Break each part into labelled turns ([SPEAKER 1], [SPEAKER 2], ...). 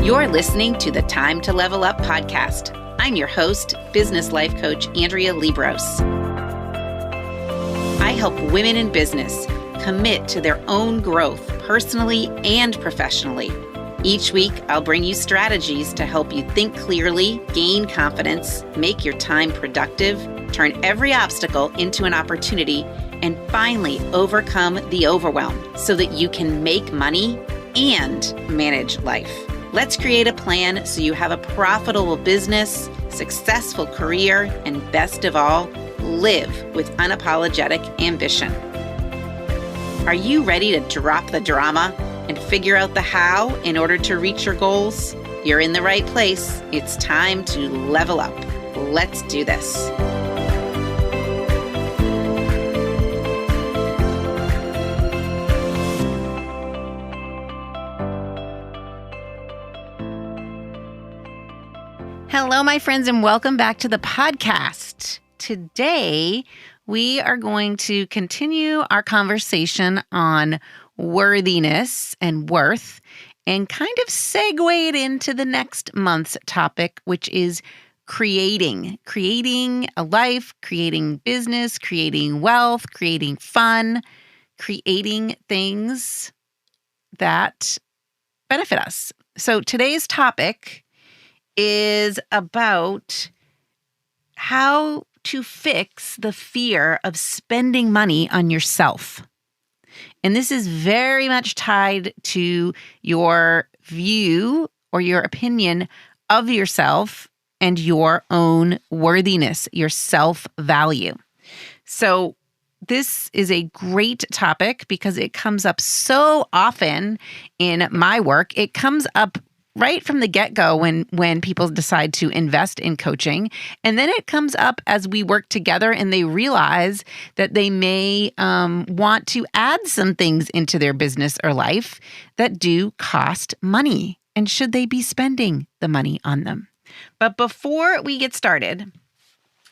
[SPEAKER 1] You're listening to the Time to Level Up podcast. I'm your host, business life coach Andrea Liebross. I help women in business commit to their own growth personally and professionally. Each week, I'll bring you strategies to help you think clearly, gain confidence, make your time productive, turn every obstacle into an opportunity, and finally overcome the overwhelm so that you can make money and manage life. Let's create a plan so you have a profitable business, successful career, and best of all, live with unapologetic ambition. Are you ready to drop the drama and figure out the how in order to reach your goals? You're in the right place. It's time to level up. Let's do this. Hello, my friends, and welcome back to the podcast. Today, we are going to continue our conversation on worthiness and worth and kind of segue it into the next month's topic, which is creating a life, creating business, creating wealth, creating fun, creating things that benefit us. So today's topic is about how to fix the fear of spending money on yourself. And this is very much tied to your view or your opinion of yourself and your own worthiness, your self-value. So this is a great topic because it comes up so often in my work. It comes up right from the get-go when people decide to invest in coaching. And then it comes up as we work together and they realize that they may want to add some things into their business or life that do cost money. And should they be spending the money on them? But before we get started,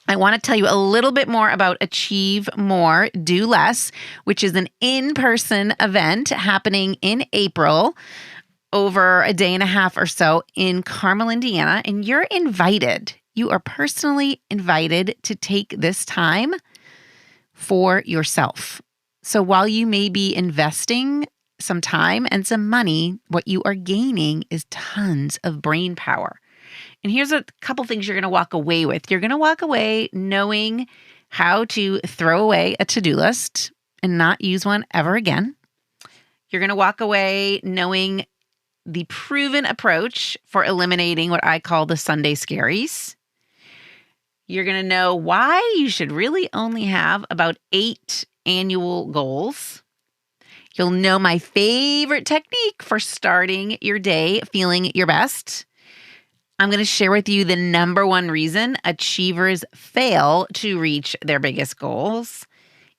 [SPEAKER 1] I want to tell you a little bit more about Achieve More, Do Less, which is an in-person event happening in April, over a day and a half or so in Carmel, Indiana, and you're invited. You are personally invited to take this time for yourself. So while you may be investing some time and some money, what you are gaining is tons of brain power. And here's a couple things you're going to walk away with. You're going to walk away knowing how to throw away a to-do list and not use one ever again. You're going to walk away knowing the proven approach for eliminating what I call the Sunday scaries. You're going to know why you should really only have about 8 annual goals. You'll know my favorite technique for starting your day feeling your best. I'm going to share with you the number one reason achievers fail to reach their biggest goals.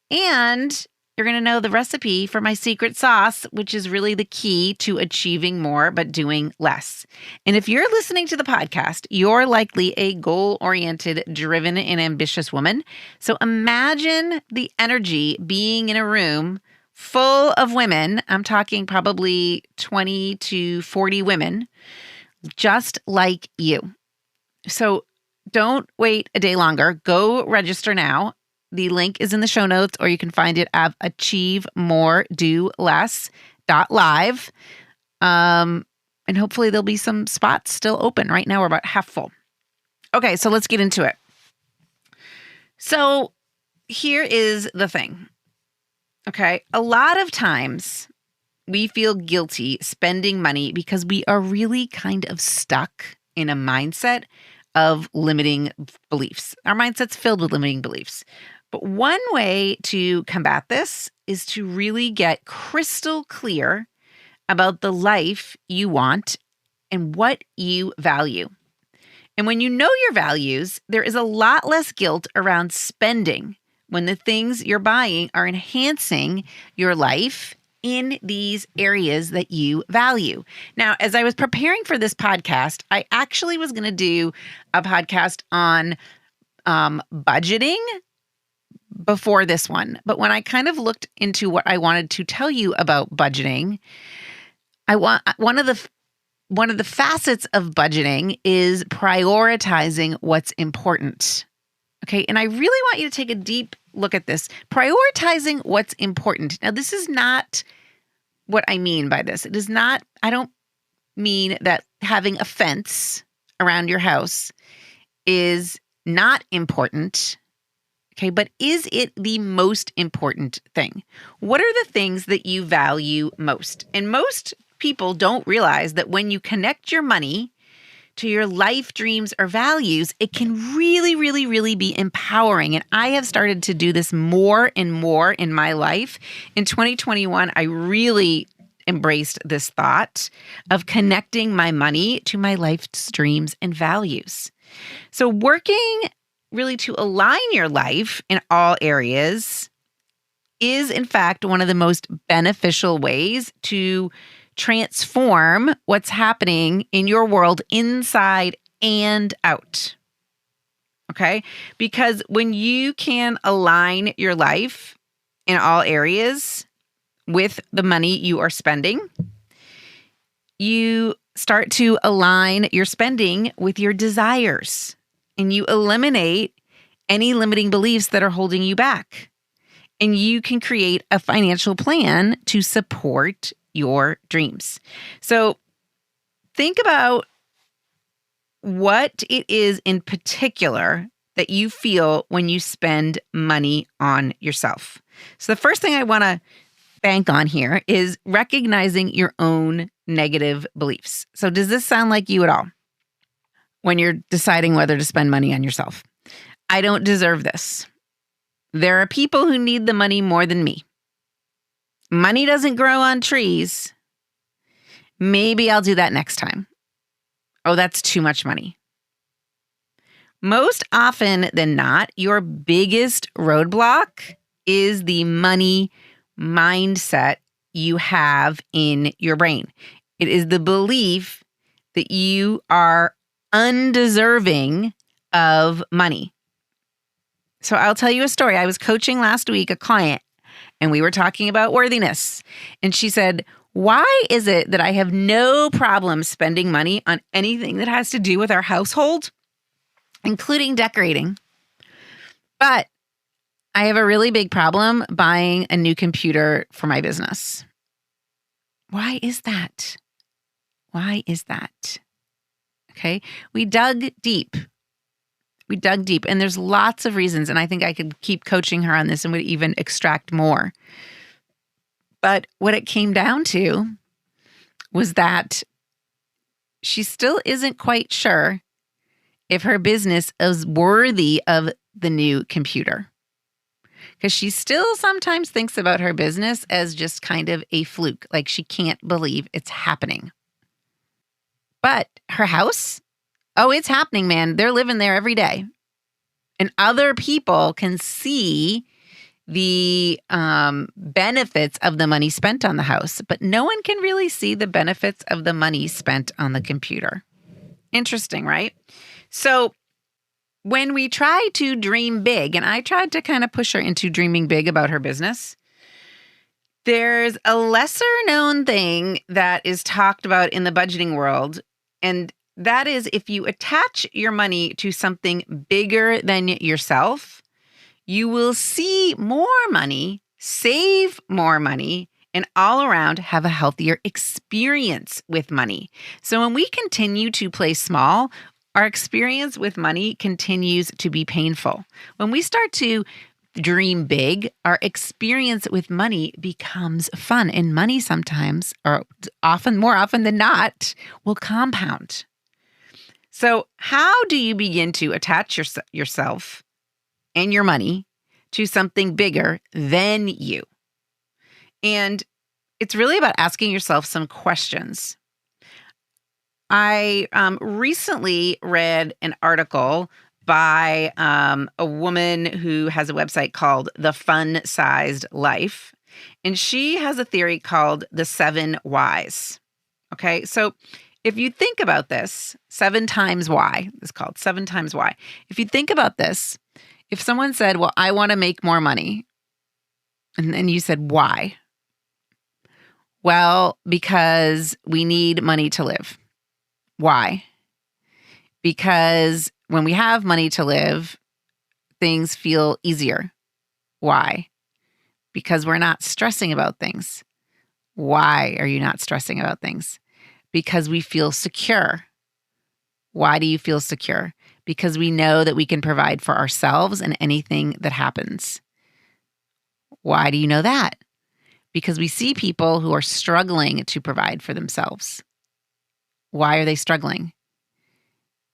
[SPEAKER 1] And you're going to know the recipe for my secret sauce, which is really the key to achieving more but doing less. And if you're listening to the podcast, you're likely a goal-oriented, driven, and ambitious woman. So imagine the energy being in a room full of women. I'm talking probably 20 to 40 women, just like you. So don't wait a day longer. Go register now. The link is in the show notes, or you can find it at achievemore-do-less.live. And hopefully there'll be some spots still open. Right now we're about half full. Okay, so let's get into it. So here is the thing. Okay, a lot of times we feel guilty spending money because we are really kind of stuck in a mindset of limiting beliefs. Our mindset's filled with limiting beliefs. But one way to combat this is to really get crystal clear about the life you want and what you value. And when you know your values, there is a lot less guilt around spending when the things you're buying are enhancing your life in these areas that you value. Now, as I was preparing for this podcast, I actually was going to do a podcast on budgeting before this one. But when I kind of looked into what I wanted to tell you about budgeting, one of the one of the facets of budgeting is prioritizing what's important. Okay. And I really want you to take a deep look at this. Prioritizing what's important. Now, this is not what I mean by this. It is not, I don't mean that having a fence around your house is not important. Okay. But is it the most important thing? What are the things that you value most? And most people don't realize that when you connect your money to your life dreams or values, it can really, really, really be empowering. And I have started to do this more and more in my life. In 2021, I really embraced this thought of connecting my money to my life's dreams and values. So working really to align your life in all areas is, in fact, one of the most beneficial ways to transform what's happening in your world inside and out. Okay? Because when you can align your life in all areas with the money you are spending, you start to align your spending with your desires, and you eliminate any limiting beliefs that are holding you back. And you can create a financial plan to support your dreams. So think about what it is in particular that you feel when you spend money on yourself. So the first thing I want to bank on here is recognizing your own negative beliefs. So does this sound like you at all when you're deciding whether to spend money on yourself? I don't deserve this. There are people who need the money more than me. Money doesn't grow on trees. Maybe I'll do that next time. Oh, that's too much money. Most often than not, your biggest roadblock is the money mindset you have in your brain. It is the belief that you are undeserving of money. So I'll tell you a story. I was coaching last week a client, and we were talking about worthiness. And she said, why is it that I have no problem spending money on anything that has to do with our household, including decorating? But I have a really big problem buying a new computer for my business. Why is that? Why is that? Okay. We dug deep. And there's lots of reasons. And I think I could keep coaching her on this and would even extract more. But what it came down to was that she still isn't quite sure if her business is worthy of the new computer. Because she still sometimes thinks about her business as just kind of a fluke, like she can't believe it's happening. But her house, oh, it's happening, man. They're living there every day. And other people can see the benefits of the money spent on the house, but no one can really see the benefits of the money spent on the computer. Interesting, right? So when we try to dream big, and I tried to kind of push her into dreaming big about her business, there's a lesser known thing that is talked about in the budgeting world, and that is if you attach your money to something bigger than yourself, you will see more money, save more money, and all around have a healthier experience with money. So when we continue to play small, our experience with money continues to be painful. When we start to dream big, our experience with money becomes fun. And money sometimes, or often, more often than not, will compound. So how do you begin to attach yourself and your money to something bigger than you? And it's really about asking yourself some questions. I recently read an article by a woman who has a website called The Fun-Sized Life. And she has a theory called the 7 whys. Okay, so if you think about this, 7 times why, it's called 7 times why. If you think about this, if someone said, well, I want to make more money, and then you said, why? Well, because we need money to live. Why? Because when we have money to live, things feel easier. Why? Because we're not stressing about things. Why are you not stressing about things? Because we feel secure. Why do you feel secure? Because we know that we can provide for ourselves and anything that happens. Why do you know that? Because we see people who are struggling to provide for themselves. Why are they struggling?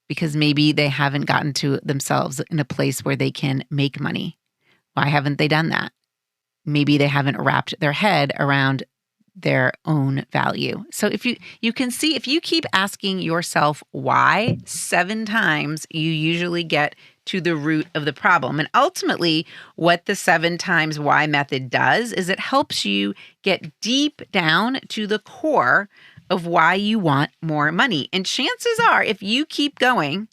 [SPEAKER 1] Because maybe they haven't gotten to themselves in a place where they can make money. Why haven't they done that? Maybe they haven't wrapped their head around their own value. So if you can see, if you keep asking yourself why 7 times, you usually get to the root of the problem. And ultimately, what the 7 times why method does is it helps you get deep down to the core of why you want more money. And chances are, if you keep going,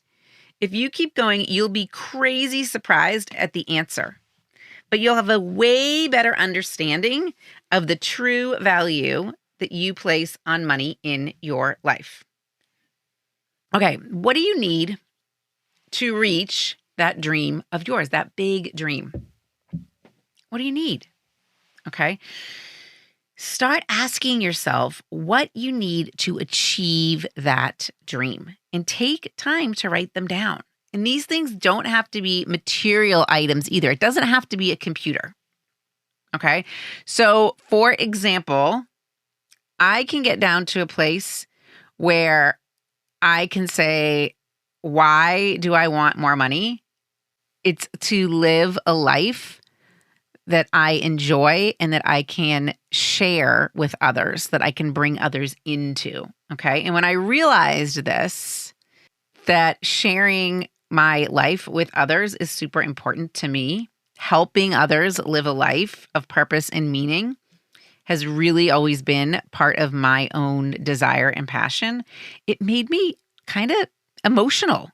[SPEAKER 1] you'll be crazy surprised at the answer. But you'll have a way better understanding of the true value that you place on money in your life. Okay, what do you need to reach that dream of yours, that big dream? What do you need? Okay. Start asking yourself what you need to achieve that dream and take time to write them down. And these things don't have to be material items either. It doesn't have to be a computer. Okay. So, for example, I can get down to a place where I can say, why do I want more money? It's to live a life that I enjoy and that I can share with others, that I can bring others into. Okay. And when I realized this, that sharing my life with others is super important to me, helping others live a life of purpose and meaning has really always been part of my own desire and passion. It made me kind of emotional,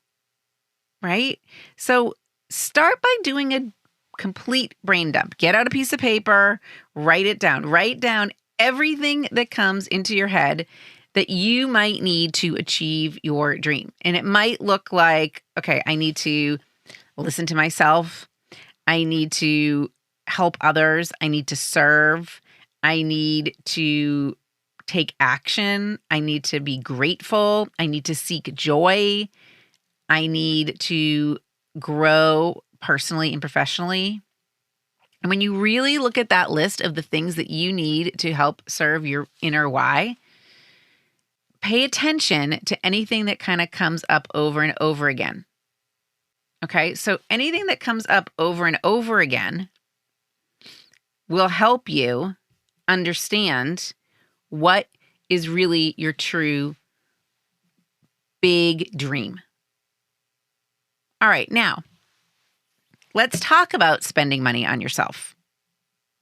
[SPEAKER 1] right? So start by doing a complete brain dump. Get out a piece of paper, write it down. Write down everything that comes into your head that you might need to achieve your dream. And it might look like, okay, I need to listen to myself. I need to help others. I need to serve. I need to take action. I need to be grateful. I need to seek joy. I need to grow personally and professionally. And when you really look at that list of the things that you need to help serve your inner why, pay attention to anything that kind of comes up over and over again. Okay, so anything that comes up over and over again will help you understand what is really your true big dream. All right, now let's talk about spending money on yourself.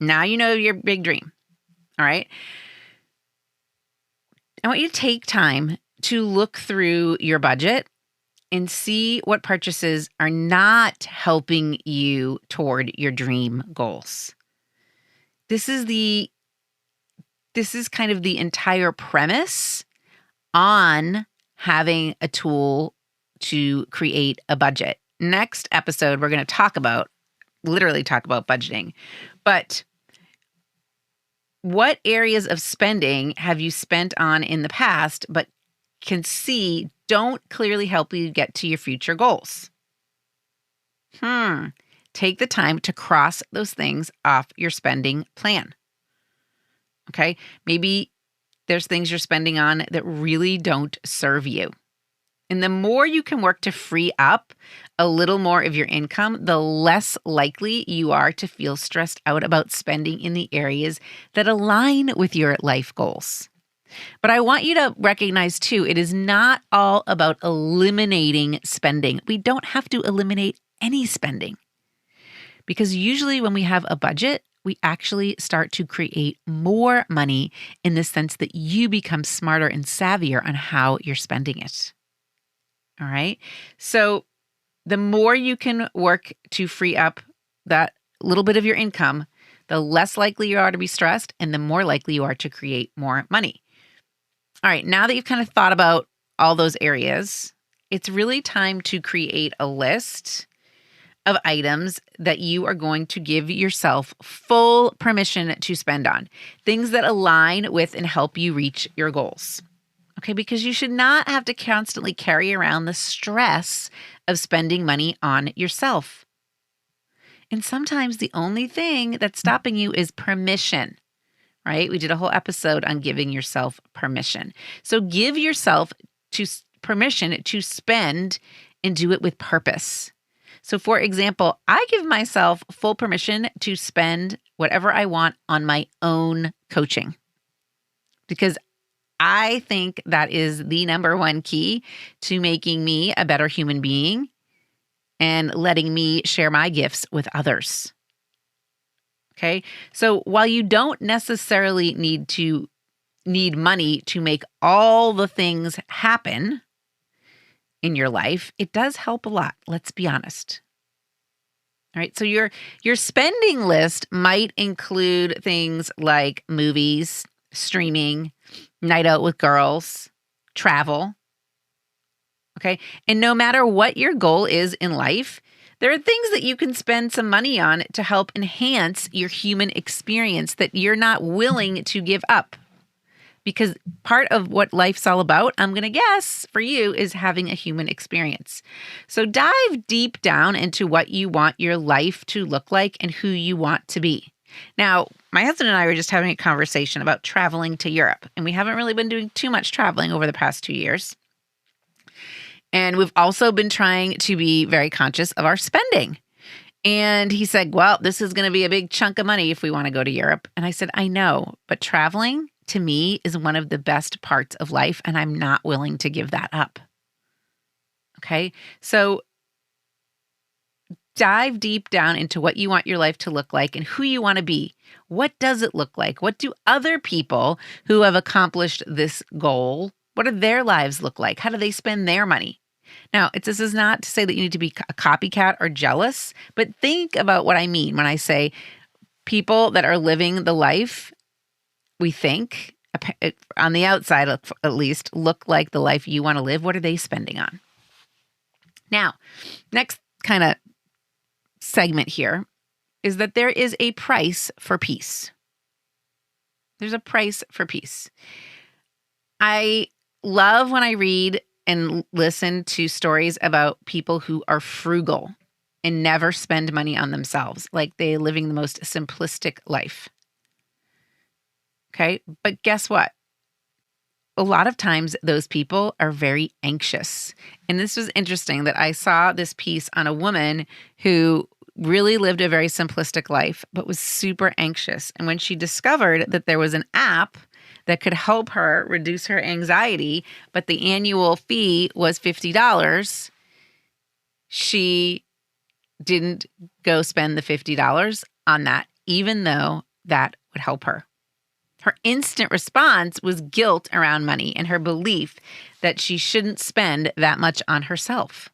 [SPEAKER 1] Now you know your big dream. All right. I want you to take time to look through your budget and see what purchases are not helping you toward your dream goals. This is kind of the entire premise on having a tool to create a budget. Next episode, we're going to literally talk about budgeting. But what areas of spending have you spent on in the past, but can see don't clearly help you get to your future goals? Take the time to cross those things off your spending plan. Okay? Maybe there's things you're spending on that really don't serve you. And the more you can work to free up a little more of your income, the less likely you are to feel stressed out about spending in the areas that align with your life goals. But I want you to recognize too, it is not all about eliminating spending. We don't have to eliminate any spending. Because usually when we have a budget, we actually start to create more money in the sense that you become smarter and savvier on how you're spending it. All right. So the more you can work to free up that little bit of your income, the less likely you are to be stressed and the more likely you are to create more money. All right. Now that you've kind of thought about all those areas, it's really time to create a list of items that you are going to give yourself full permission to spend on, things that align with and help you reach your goals. Okay, because you should not have to constantly carry around the stress of spending money on yourself. And sometimes the only thing that's stopping you is permission, right? We did a whole episode on giving yourself permission. So give yourself permission to spend and do it with purpose. So for example, I give myself full permission to spend whatever I want on my own coaching because I think that is the number one key to making me a better human being and letting me share my gifts with others. Okay. So while you don't necessarily need money to make all the things happen in your life, it does help a lot. Let's be honest. All right. So your spending list might include things like movies, streaming, night out with girls, travel. Okay. And no matter what your goal is in life, there are things that you can spend some money on to help enhance your human experience that you're not willing to give up. Because part of what life's all about, I'm going to guess for you, is having a human experience. So dive deep down into what you want your life to look like and who you want to be. Now, my husband and I were just having a conversation about traveling to Europe, and we haven't really been doing too much traveling over the past 2 years. And we've also been trying to be very conscious of our spending. And he said, well, this is going to be a big chunk of money if we want to go to Europe. And I said, I know, but traveling to me is one of the best parts of life, and I'm not willing to give that up. Okay, so dive deep down into what you want your life to look like and who you want to be. What does it look like? What do other people who have accomplished this goal, what do their lives look like? How do they spend their money? Now, this is not to say that you need to be a copycat or jealous, but think about what I mean when I say people that are living the life we think, on the outside at least, look like the life you want to live. What are they spending on? Now, next kind of segment here is that there is a price for peace. There's a price for peace. I love when I read and listen to stories about people who are frugal and never spend money on themselves, like they're living the most simplistic life. Okay, but guess what? A lot of times those people are very anxious. And this was interesting that I saw this piece on a woman who really lived a very simplistic life, but was super anxious. And when she discovered that there was an app that could help her reduce her anxiety, but the annual fee was $50, she didn't go spend the $50 on that, even though that would help her. Her instant response was guilt around money and her belief that she shouldn't spend that much on herself.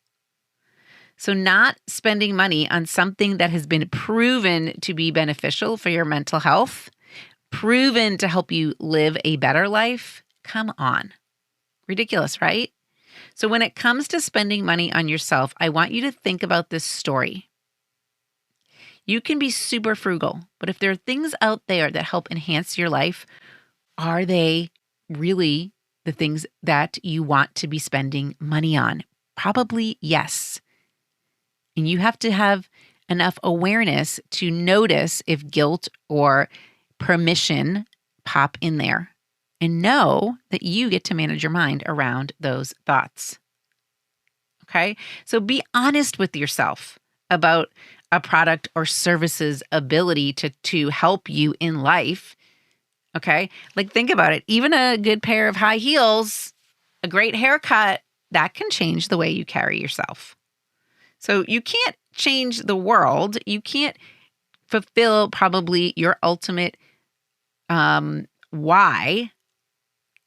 [SPEAKER 1] So not spending money on something that has been proven to be beneficial for your mental health, proven to help you live a better life, come on. Ridiculous, right? So when it comes to spending money on yourself, I want you to think about this story. You can be super frugal, but if there are things out there that help enhance your life, are they really the things that you want to be spending money on? Probably yes. And you have to have enough awareness to notice if guilt or permission pop in there and know that you get to manage your mind around those thoughts. Okay? So be honest with yourself about a product or service's ability to help you in life. Okay? Like think about it. Even a good pair of high heels, a great haircut, that can change the way you carry yourself. So you can't change the world. You can't fulfill probably your ultimate why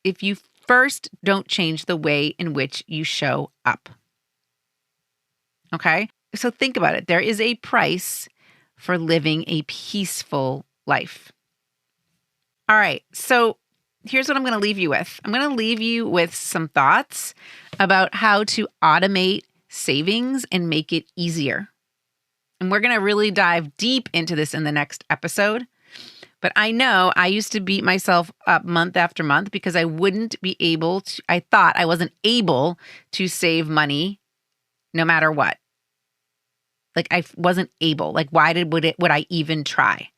[SPEAKER 1] if you first don't change the way in which you show up. Okay? So think about it. There is a price for living a peaceful life. All right. So here's what I'm going to leave you with. I'm going to leave you with some thoughts about how to automate savings and make it easier. And we're going to really dive deep into this in the next episode. But I know I used to beat myself up month after month because I wouldn't be able to, I thought I wasn't able to save money no matter what. Like I wasn't able. Like why would I even try?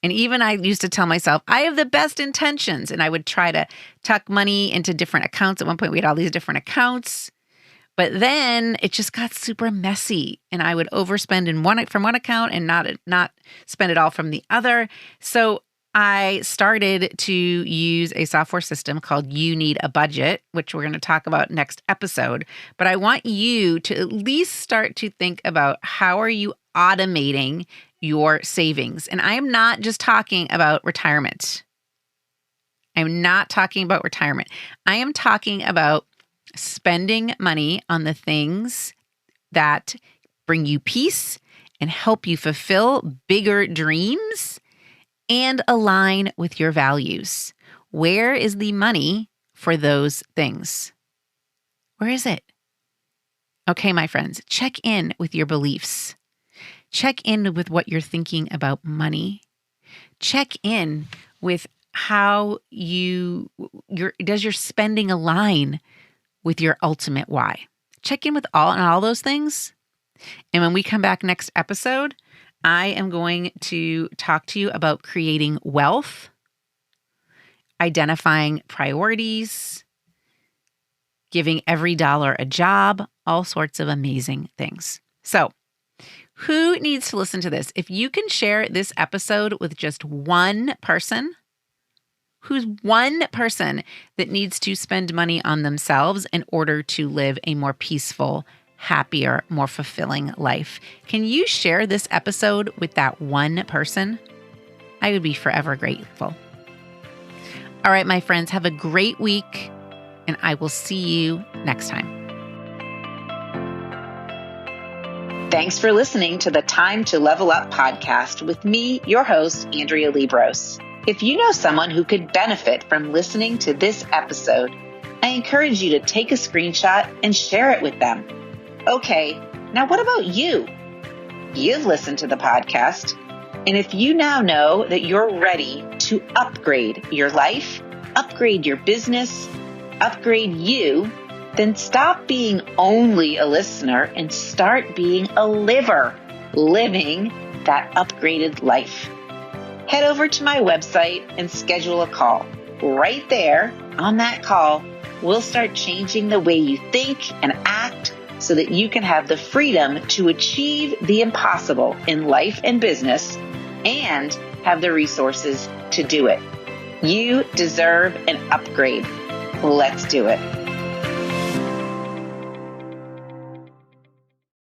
[SPEAKER 1] And even I used to tell myself, I have the best intentions. And I would try to tuck money into different accounts. At one point, we had all these different accounts. But then it just got super messy. And I would overspend from one account and not spend it all from the other. So I started to use a software system called You Need a Budget, which we're going to talk about next episode. But I want you to at least start to think about how are you automating your savings. And I am not just talking about retirement. I'm not talking about retirement. I am talking about spending money on the things that bring you peace and help you fulfill bigger dreams and align with your values. Where is the money for those things? Where is it? Okay, my friends, check in with your beliefs. Check in with what you're thinking about money. Check in with how does your spending align with your ultimate why? Check in with all those things. And when we come back next episode, I am going to talk to you about creating wealth, identifying priorities, giving every dollar a job, all sorts of amazing things. So, who needs to listen to this? If you can share this episode with just one person, who's one person that needs to spend money on themselves in order to live a more peaceful, happier, more fulfilling life? Can you share this episode with that one person? I would be forever grateful. All right, my friends, have a great week, and I will see you next time. Thanks for listening to the Time to Level Up podcast with me, your host, Andrea Liebross. If you know someone who could benefit from listening to this episode, I encourage you to take a screenshot and share it with them. Okay, now what about you? You've listened to the podcast, and if you now know that you're ready to upgrade your life, upgrade your business, upgrade you, then stop being only a listener and start being a liver, living that upgraded life. Head over to my website and schedule a call. Right there on that call, we'll start changing the way you think and act so that you can have the freedom to achieve the impossible in life and business and have the resources to do it. You deserve an upgrade. Let's do it.